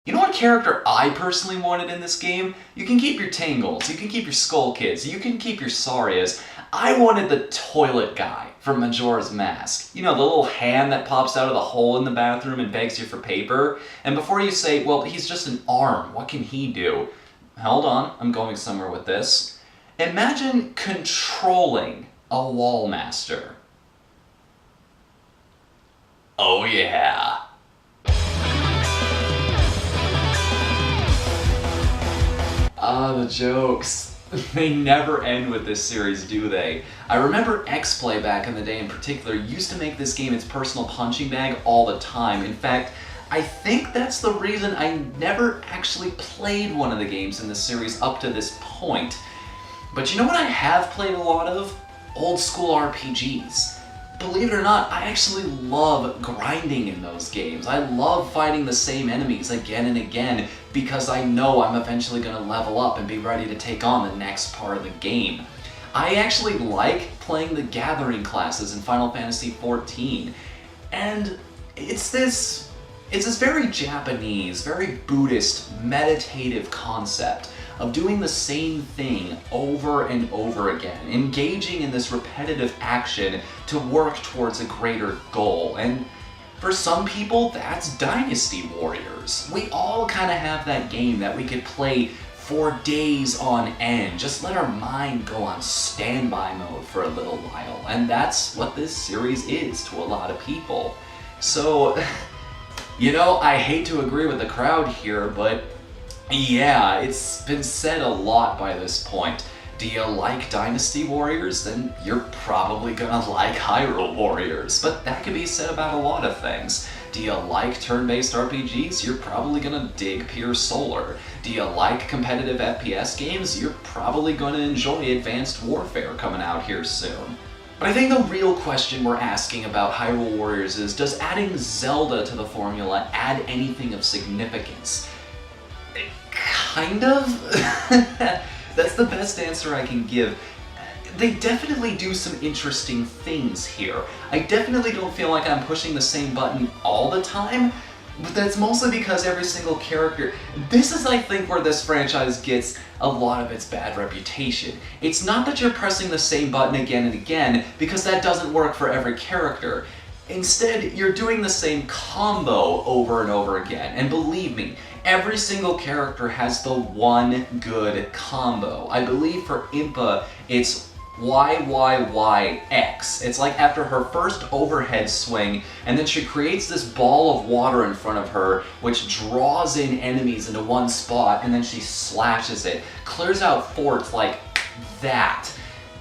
You know what character I personally wanted in this game? You can keep your Tangles, you can keep your Skull Kids, you can keep your Sarias. I wanted the toilet guy from Majora's Mask. You know, the little hand that pops out of the hole in the bathroom and begs you for paper. And before you say, well, he's just an arm, what can he do? Hold on, I'm going somewhere with this. Imagine controlling a wall master. Oh yeah. Ah, the jokes. They never end with this series, do they? I remember X-Play back in the day in particular used to make this game its personal punching bag all the time. In fact, I think that's the reason I never actually played one of the games in the series up to this point. But you know what I have played a lot of? Old school RPGs. Believe it or not, I actually love grinding in those games. I love fighting the same enemies again and again because I know I'm eventually going to level up and be ready to take on the next part of the game. I actually like playing the Gathering classes in Final Fantasy XIV, and it's this very Japanese, very Buddhist, meditative concept of doing the same thing over and over again, engaging in this repetitive action to work towards a greater goal. And for some people, that's Dynasty Warriors. We all kind of have that game that we could play for days on end, just let our mind go on standby mode for a little while. And that's what this series is to a lot of people. So, you know, I hate to agree with the crowd here, but yeah, it's been said a lot by this point. Do you like Dynasty Warriors? Then you're probably gonna like Hyrule Warriors. But that could be said about a lot of things. Do you like turn-based RPGs? You're probably gonna dig Pure Solar. Do you like competitive FPS games? You're probably gonna enjoy Advanced Warfare coming out here soon. But I think the real question we're asking about Hyrule Warriors is, does adding Zelda to the formula add anything of significance? Kind of? That's the best answer I can give. They definitely do some interesting things here. I definitely don't feel like I'm pushing the same button all the time, but that's mostly because every single character... This is, I think, where this franchise gets a lot of its bad reputation. It's not that you're pressing the same button again and again, because that doesn't work for every character. Instead, you're doing the same combo over and over again, and believe me, every single character has the one good combo. I believe for Impa, it's YYYX. It's like after her first overhead swing, and then she creates this ball of water in front of her, which draws in enemies into one spot, and then she slashes it, clears out forts like that.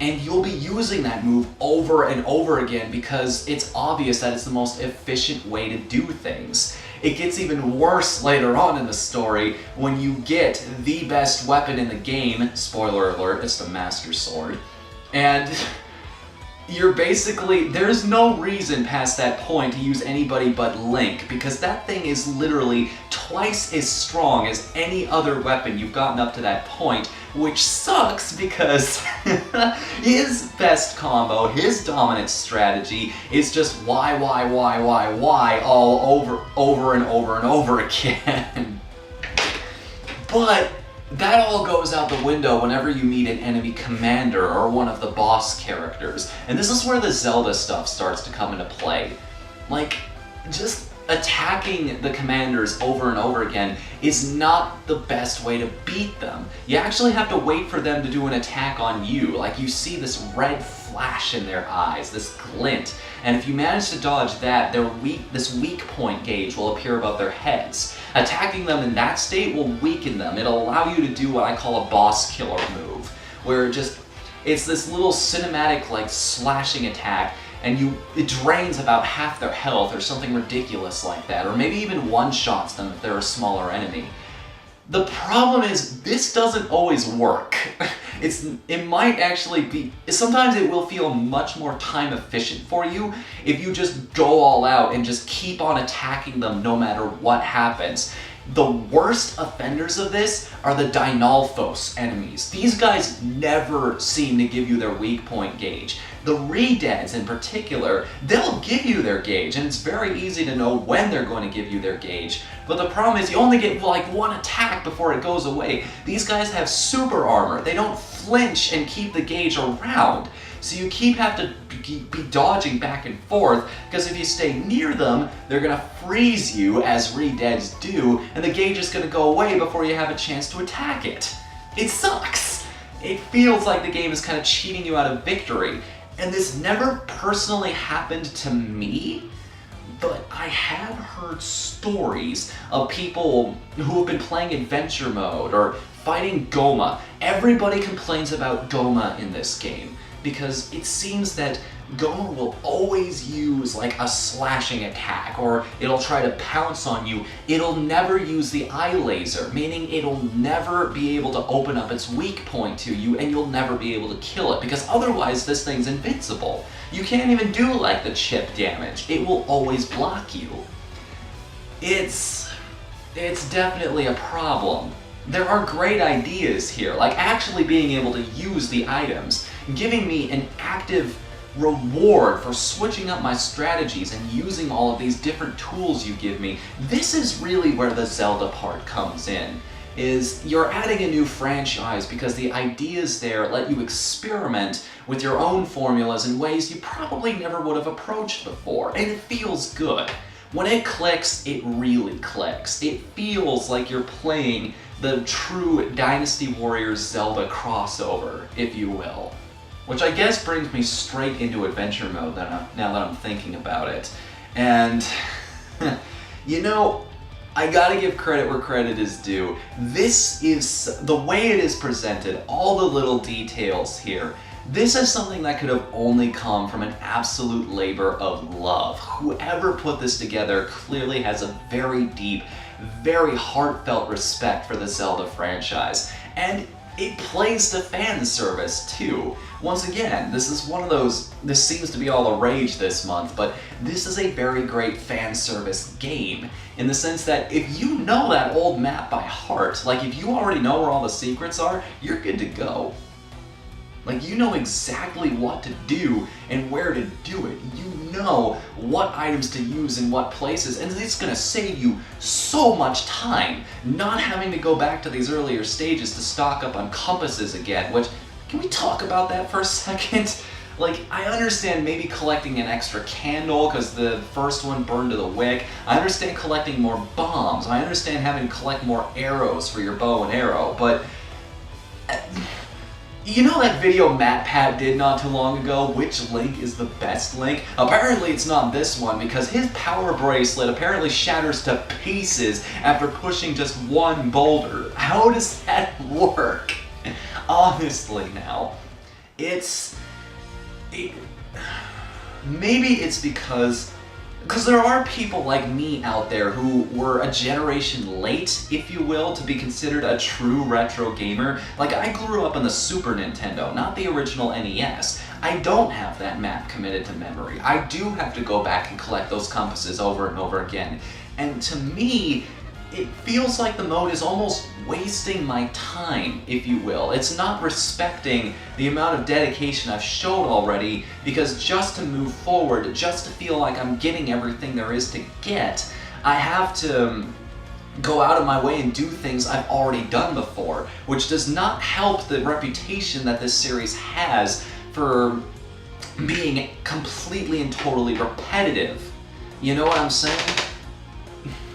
And you'll be using that move over and over again because it's obvious that it's the most efficient way to do things. It gets even worse later on in the story when you get the best weapon in the game, spoiler alert, it's the Master Sword, and you're basically, there's no reason past that point to use anybody but Link, because that thing is literally twice as strong as any other weapon you've gotten up to that point, which sucks because his best combo, his dominant strategy is just Y all over and over again. But that all goes out the window whenever you meet an enemy commander or one of the boss characters. And this is where the Zelda stuff starts to come into play. Like, just attacking the commanders over and over again is not the best way to beat them. You actually have to wait for them to do an attack on you. Like, you see this red flash in their eyes, this glint. And if you manage to dodge that, this weak point gauge will appear above their heads. Attacking them in that state will weaken them. It'll allow you to do what I call a boss killer move, where it's this little cinematic, like, slashing attack, and it drains about half their health or something ridiculous like that, or maybe even one-shots them if they're a smaller enemy. The problem is, this doesn't always work. It might actually be, sometimes it will feel much more time efficient for you if you just go all out and just keep on attacking them no matter what happens. The worst offenders of this are the Dynalphos enemies. These guys never seem to give you their weak point gauge. The Redeads in particular, they'll give you their gauge, and it's very easy to know when they're going to give you their gauge. But the problem is you only get like one attack before it goes away. These guys have super armor. They don't flinch and keep the gauge around. So you have to be dodging back and forth, because if you stay near them, they're going to freeze you, as Redeads do, and the gauge is going to go away before you have a chance to attack it. It sucks! It feels like the game is kind of cheating you out of victory. And this never personally happened to me, but I have heard stories of people who have been playing adventure mode or fighting Goma. Everybody complains about Goma in this game, because it seems that Goma will always use like a slashing attack, or it'll try to pounce on you. It'll never use the eye laser, meaning it'll never be able to open up its weak point to you, and you'll never be able to kill it, because otherwise this thing's invincible. You can't even do like the chip damage. It will always block you. It's definitely a problem. There are great ideas here, like actually being able to use the items, giving me an active reward for switching up my strategies and using all of these different tools you give me. This is really where the Zelda part comes in, is you're adding a new franchise because the ideas there let you experiment with your own formulas in ways you probably never would have approached before, and it feels good. When it clicks, it really clicks. It feels like you're playing the true Dynasty Warriors Zelda crossover, if you will. Which I guess brings me straight into adventure mode now that I'm thinking about it. And, you know, I gotta give credit where credit is due. This is, the way it is presented, all the little details here, this is something that could have only come from an absolute labor of love. Whoever put this together clearly has a very deep, very heartfelt respect for the Zelda franchise. And it plays to fan service too. Once again, this is one of those, this seems to be all the rage this month, but this is a very great fan service game, in the sense that if you know that old map by heart, like if you already know where all the secrets are, you're good to go. Like, you know exactly what to do and where to do it. You know what items to use in what places, and it's gonna save you so much time not having to go back to these earlier stages to stock up on compasses again, which, can we talk about that for a second? Like, I understand maybe collecting an extra candle because the first one burned to the wick. I understand collecting more bombs. I understand having to collect more arrows for your bow and arrow, but you know that video MatPat did not too long ago, which Link is the best Link? Apparently it's not this one, because his power bracelet apparently shatters to pieces after pushing just one boulder. How does that work? Honestly now, maybe it's because there are people like me out there who were a generation late, if you will, to be considered a true retro gamer. Like, I grew up on the Super Nintendo, not the original NES. I don't have that map committed to memory. I do have to go back and collect those compasses over and over again. And to me, it feels like the mode is almost wasting my time, if you will. It's not respecting the amount of dedication I've showed already, because just to move forward, just to feel like I'm getting everything there is to get, I have to go out of my way and do things I've already done before, which does not help the reputation that this series has for being completely and totally repetitive. You know what I'm saying?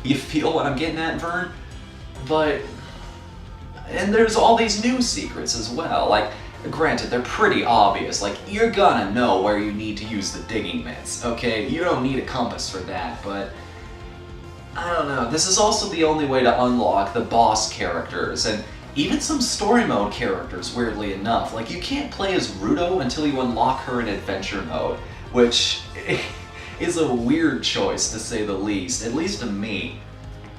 You feel what I'm getting at, Vern? But, and there's all these new secrets as well. Like, granted, they're pretty obvious. Like, you're gonna know where you need to use the digging mitts, okay? You don't need a compass for that, but I don't know. This is also the only way to unlock the boss characters, and even some story mode characters, weirdly enough. Like, you can't play as Ruto until you unlock her in adventure mode, which is a weird choice, to say the least to me.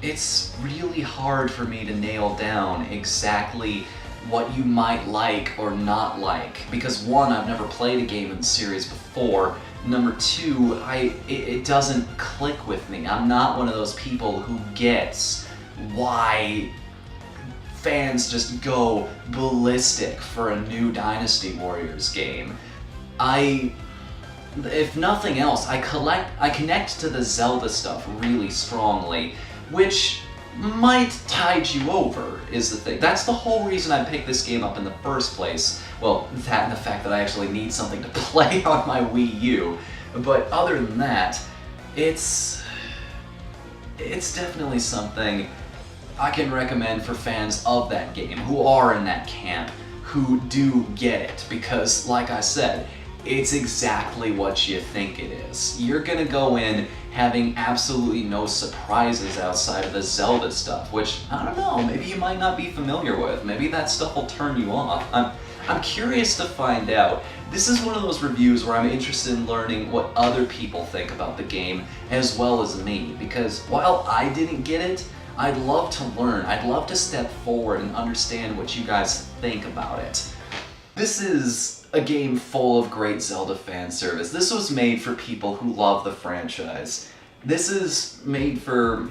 It's really hard for me to nail down exactly what you might like or not like, because one, I've never played a game in the series before. Number two, it doesn't click with me. I'm not one of those people who gets why fans just go ballistic for a new Dynasty Warriors game. if nothing else, I connect to the Zelda stuff really strongly, which might tide you over, is the thing. That's the whole reason I picked this game up in the first place. Well, that and the fact that I actually need something to play on my Wii U. But other than that, it's definitely something I can recommend for fans of that game, who are in that camp, who do get it, because like I said, it's exactly what you think it is. You're gonna go in having absolutely no surprises outside of the Zelda stuff, which, I don't know, maybe you might not be familiar with. Maybe that stuff will turn you off. I'm curious to find out. This is one of those reviews where I'm interested in learning what other people think about the game, as well as me, because while I didn't get it, I'd love to learn. I'd love to step forward and understand what you guys think about it. This is a game full of great Zelda fan service. This was made for people who love the franchise. This is made for...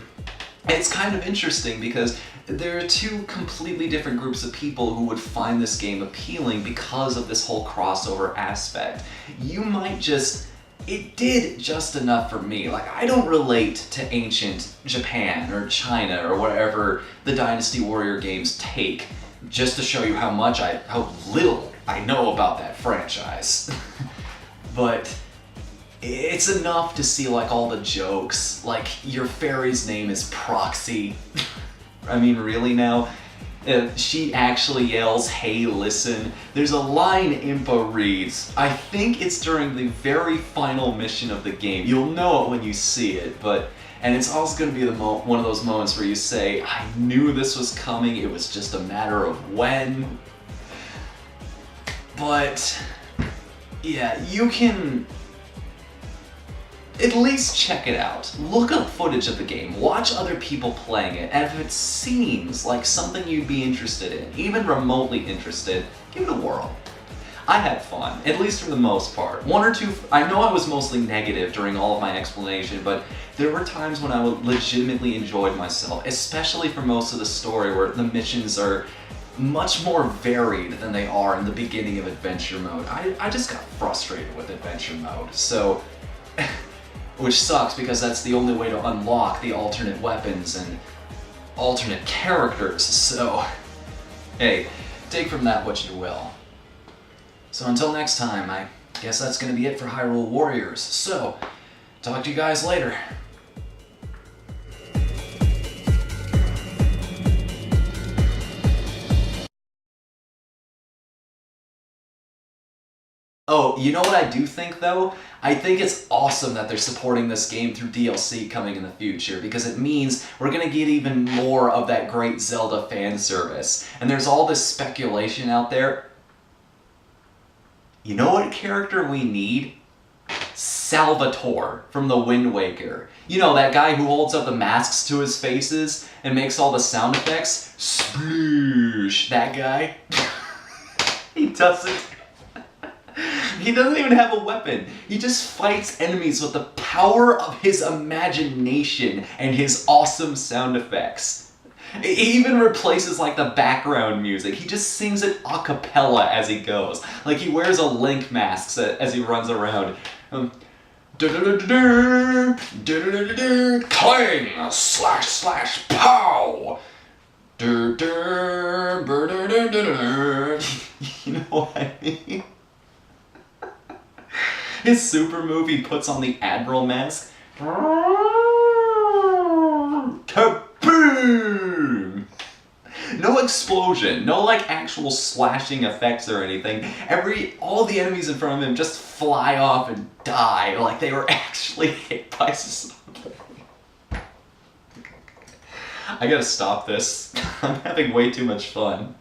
It's kind of interesting because there are two completely different groups of people who would find this game appealing because of this whole crossover aspect. You might just... It did just enough for me. Like, I don't relate to ancient Japan or China or whatever the Dynasty Warrior games take, just to show you how little I know about that franchise. But it's enough to see like all the jokes, like your fairy's name is Proxy. I mean, really now? She actually yells, "Hey, listen." There's a line Impa reads. I think it's during the very final mission of the game. You'll know it when you see it, and it's also going to be one of those moments where you say, I knew this was coming, it was just a matter of when. But, yeah, you can at least check it out. Look up footage of the game, watch other people playing it, and if it seems like something you'd be interested in, even remotely interested, give it a whirl. I had fun, at least for the most part. One or two, I know I was mostly negative during all of my explanation, but there were times when I legitimately enjoyed myself, especially for most of the story where the missions are much more varied than they are in the beginning of Adventure Mode. I just got frustrated with Adventure Mode, so... which sucks because that's the only way to unlock the alternate weapons and alternate characters, so... Hey, take from that what you will. So until next time, I guess that's gonna be it for Hyrule Warriors. So, talk to you guys later. Oh, you know what I do think though? I think it's awesome that they're supporting this game through DLC coming in the future, because it means we're gonna get even more of that great Zelda fan service. And there's all this speculation out there. You know what character we need? Salvatore from the Wind Waker. You know, that guy who holds up the masks to his faces and makes all the sound effects? Sploosh! That guy. He doesn't even have a weapon. He just fights enemies with the power of his imagination and his awesome sound effects. He even replaces like the background music. He just sings it a cappella as he goes. Like he wears a Link mask as he runs around. Clang! Slash slash pow! You know what I mean? His super move, he puts on the Admiral mask. Kaboom! No explosion, no like actual slashing effects or anything. All the enemies in front of him just fly off and die like they were actually hit by something. I gotta stop this. I'm having way too much fun.